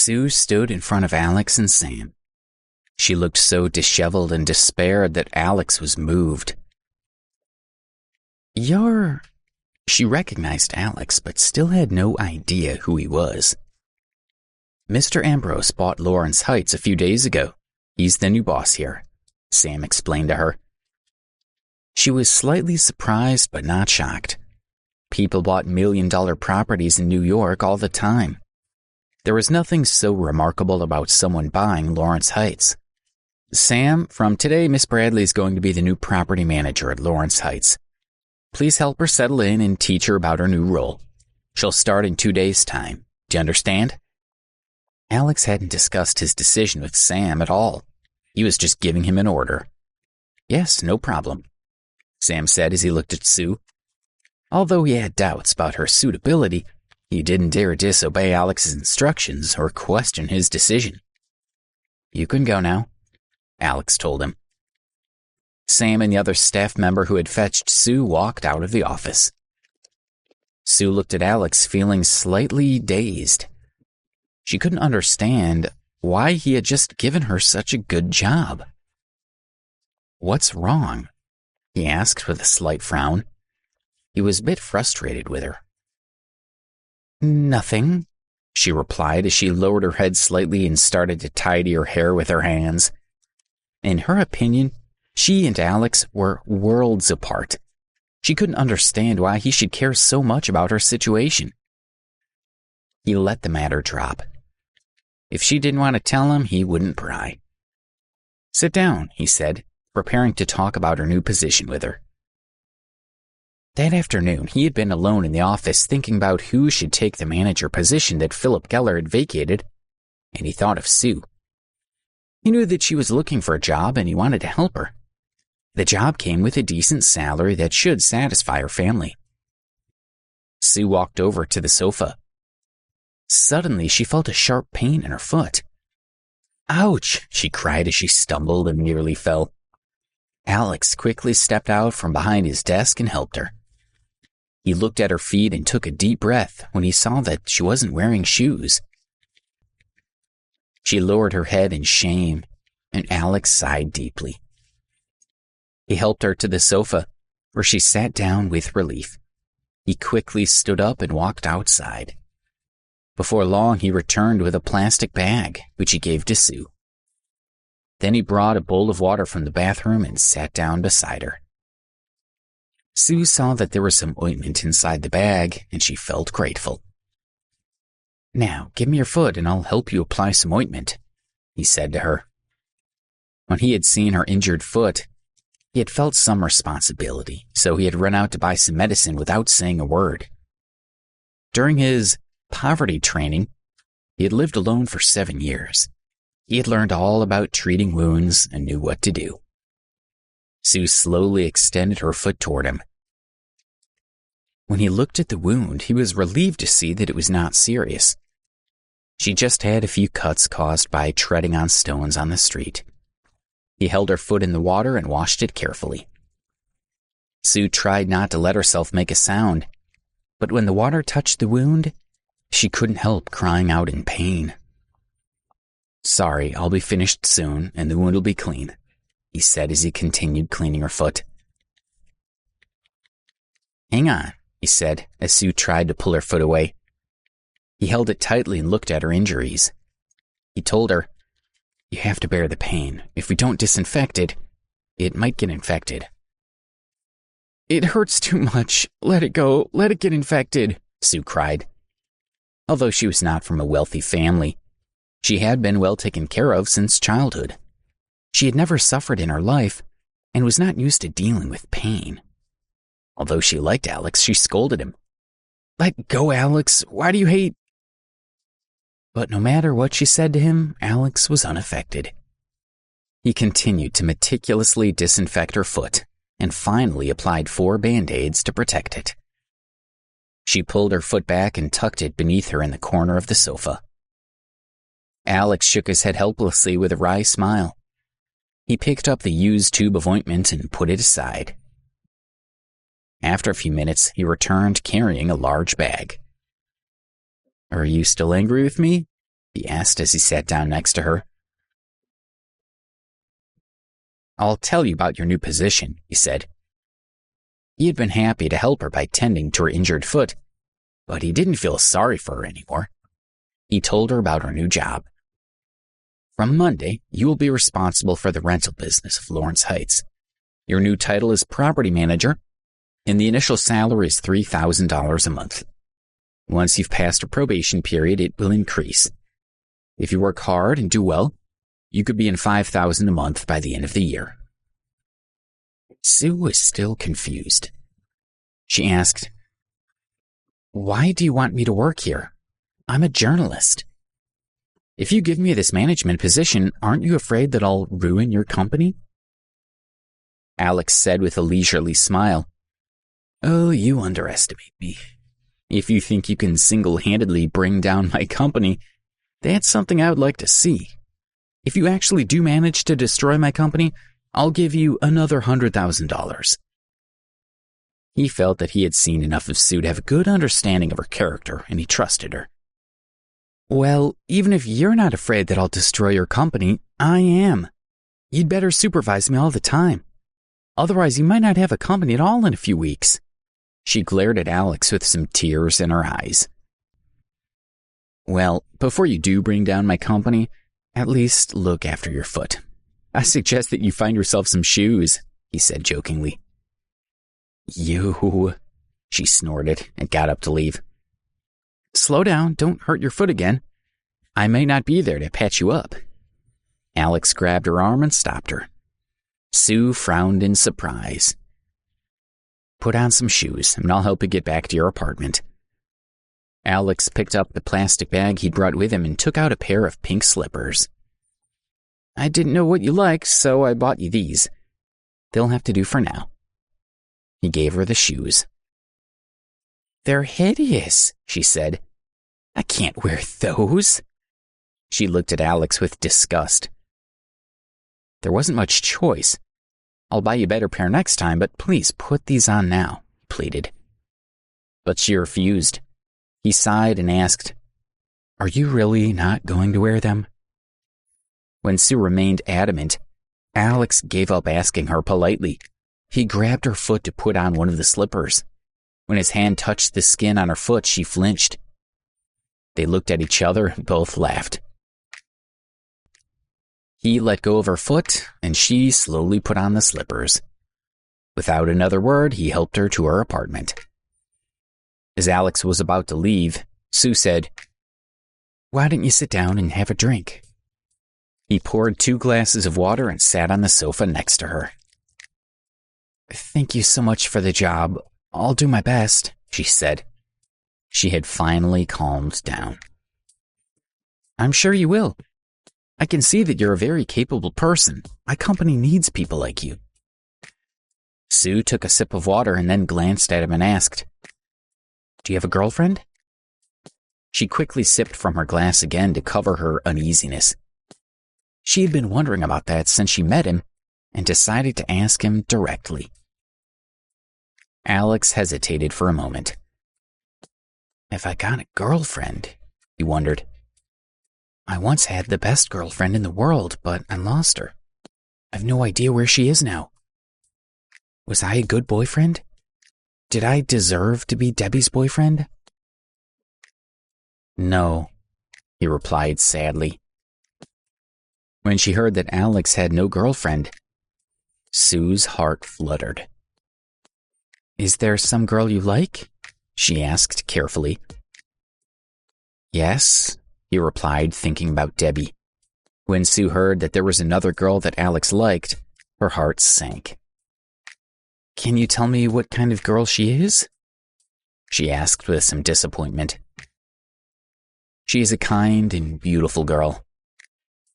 Sue stood in front of Alex and Sam. She looked so disheveled and despaired that Alex was moved. She recognized Alex, but still had no idea who he was. Mr. Ambrose bought Lawrence Heights a few days ago. He's the new boss here, Sam explained to her. She was slightly surprised but not shocked. People bought million-dollar properties in New York all the time. There was nothing so remarkable about someone buying Lawrence Heights. Sam, from today, Miss Bradley is going to be the new property manager at Lawrence Heights. Please help her settle in and teach her about her new role. She'll start in 2 days' time. Do you understand? Alex hadn't discussed his decision with Sam at all. He was just giving him an order. Yes, no problem, Sam said as he looked at Sue. Although he had doubts about her suitability, he didn't dare disobey Alex's instructions or question his decision. You can go now, Alex told him. Sam and the other staff member who had fetched Sue walked out of the office. Sue looked at Alex, feeling slightly dazed. She couldn't understand why he had just given her such a good job. What's wrong? He asked with a slight frown. He was a bit frustrated with her. Nothing, she replied as she lowered her head slightly and started to tidy her hair with her hands. In her opinion, she and Alex were worlds apart. She couldn't understand why he should care so much about her situation. He let the matter drop. If she didn't want to tell him, he wouldn't pry. Sit down, he said, preparing to talk about her new position with her. That afternoon, he had been alone in the office thinking about who should take the manager position that Philip Geller had vacated, and he thought of Sue. He knew that she was looking for a job and he wanted to help her. The job came with a decent salary that should satisfy her family. Sue walked over to the sofa. Suddenly, she felt a sharp pain in her foot. Ouch, she cried as she stumbled and nearly fell. Alex quickly stepped out from behind his desk and helped her. He looked at her feet and took a deep breath when he saw that she wasn't wearing shoes. She lowered her head in shame, and Alex sighed deeply. He helped her to the sofa, where she sat down with relief. He quickly stood up and walked outside. Before long, he returned with a plastic bag, which he gave to Sue. Then he brought a bowl of water from the bathroom and sat down beside her. Sue saw that there was some ointment inside the bag, and she felt grateful. Now, give me your foot and I'll help you apply some ointment, he said to her. When he had seen her injured foot, he had felt some responsibility, so he had run out to buy some medicine without saying a word. During his poverty training, he had lived alone for 7 years. He had learned all about treating wounds and knew what to do. Sue slowly extended her foot toward him. When he looked at the wound, he was relieved to see that it was not serious. She just had a few cuts caused by treading on stones on the street. He held her foot in the water and washed it carefully. Sue tried not to let herself make a sound, but when the water touched the wound, she couldn't help crying out in pain. Sorry, I'll be finished soon and the wound will be clean, he said as he continued cleaning her foot. Hang on, he said as Sue tried to pull her foot away. He held it tightly and looked at her injuries. He told her, You have to bear the pain. If we don't disinfect it, it might get infected. It hurts too much. Let it go. Let it get infected, Sue cried. Although she was not from a wealthy family, she had been well taken care of since childhood. She had never suffered in her life and was not used to dealing with pain. Although she liked Alex, she scolded him. Let go, Alex. Why do you hate? But no matter what she said to him, Alex was unaffected. He continued to meticulously disinfect her foot and finally applied 4 Band-Aids to protect it. She pulled her foot back and tucked it beneath her in the corner of the sofa. Alex shook his head helplessly with a wry smile. He picked up the used tube of ointment and put it aside. After a few minutes, he returned carrying a large bag. Are you still angry with me? he asked as he sat down next to her. I'll tell you about your new position, he said. He had been happy to help her by tending to her injured foot, but he didn't feel sorry for her anymore. He told her about her new job. From Monday, you will be responsible for the rental business of Lawrence Heights. Your new title is property manager, and the initial salary is $3,000 a month. Once you've passed a probation period, it will increase. If you work hard and do well, you could be in $5,000 a month by the end of the year. Sue was still confused. She asked, Why do you want me to work here? I'm a journalist. If you give me this management position, aren't you afraid that I'll ruin your company? Alex said with a leisurely smile, Oh, you underestimate me. If you think you can single-handedly bring down my company, that's something I would like to see. If you actually do manage to destroy my company, I'll give you another $100,000. He felt that he had seen enough of Sue to have a good understanding of her character, and he trusted her. Well, even if you're not afraid that I'll destroy your company, I am. You'd better supervise me all the time. Otherwise, you might not have a company at all in a few weeks. She glared at Alex with some tears in her eyes. Well, before you do bring down my company, at least look after your foot. I suggest that you find yourself some shoes, he said jokingly. You, she snorted and got up to leave. Slow down, don't hurt your foot again. I may not be there to patch you up. Alex grabbed her arm and stopped her. Sue frowned in surprise. Put on some shoes, and I'll help you get back to your apartment. Alex picked up the plastic bag he'd brought with him and took out a pair of pink slippers. I didn't know what you liked, so I bought you these. They'll have to do for now. He gave her the shoes. They're hideous, she said. I can't wear those. She looked at Alex with disgust. There wasn't much choice. I'll buy you a better pair next time, but please put these on now, he pleaded. But she refused. He sighed and asked, Are you really not going to wear them? When Sue remained adamant, Alex gave up asking her politely. He grabbed her foot to put on one of the slippers. When his hand touched the skin on her foot, she flinched. They looked at each other and both laughed. He let go of her foot, and she slowly put on the slippers. Without another word, he helped her to her apartment. As Alex was about to leave, Sue said, Why don't you sit down and have a drink? He poured 2 glasses of water and sat on the sofa next to her. Thank you so much for the job. I'll do my best, she said. She had finally calmed down. I'm sure you will. I can see that you're a very capable person. My company needs people like you. Sue took a sip of water and then glanced at him and asked, Do you have a girlfriend? She quickly sipped from her glass again to cover her uneasiness. She had been wondering about that since she met him and decided to ask him directly. Alex hesitated for a moment. Have I got a girlfriend? He wondered. I once had the best girlfriend in the world, but I lost her. I've no idea where she is now. Was I a good boyfriend? Did I deserve to be Debbie's boyfriend? No, he replied sadly. When she heard that Alex had no girlfriend, Sue's heart fluttered. Is there some girl you like? She asked carefully. Yes, he replied, thinking about Debbie. When Sue heard that there was another girl that Alex liked, her heart sank. Can you tell me what kind of girl she is? She asked with some disappointment. She is a kind and beautiful girl.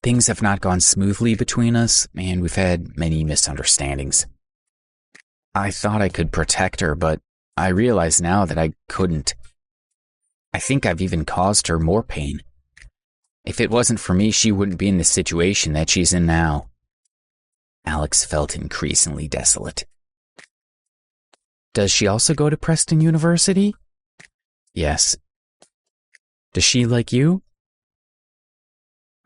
Things have not gone smoothly between us, and we've had many misunderstandings. I thought I could protect her, but I realize now that I couldn't. I think I've even caused her more pain. If it wasn't for me, she wouldn't be in the situation that she's in now. Alex felt increasingly desolate. Does she also go to Preston University? Yes. Does she like you?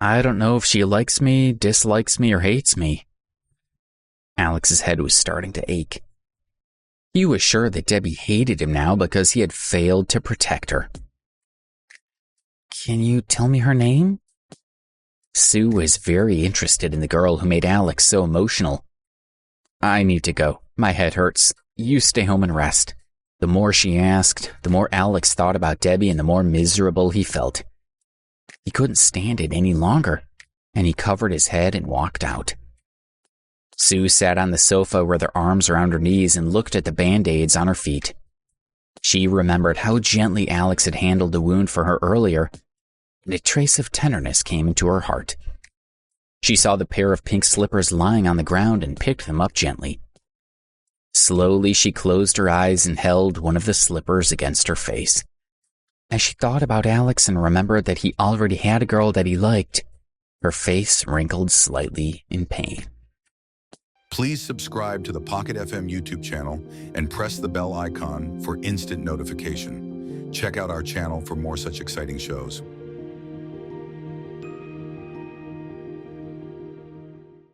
I don't know if she likes me, dislikes me, or hates me. Alex's head was starting to ache. He was sure that Debbie hated him now because he had failed to protect her. Can you tell me her name? Sue was very interested in the girl who made Alex so emotional. I need to go. My head hurts. You stay home and rest. The more she asked, the more Alex thought about Debbie and the more miserable he felt. He couldn't stand it any longer, and he covered his head and walked out. Sue sat on the sofa with her arms around her knees and looked at the band-aids on her feet. She remembered how gently Alex had handled the wound for her earlier, and a trace of tenderness came into her heart. She saw the pair of pink slippers lying on the ground and picked them up gently. Slowly, she closed her eyes and held one of the slippers against her face. As she thought about Alex and remembered that he already had a girl that he liked, her face wrinkled slightly in pain. Please subscribe to the Pocket FM YouTube channel and press the bell icon for instant notification. Check out our channel for more such exciting shows.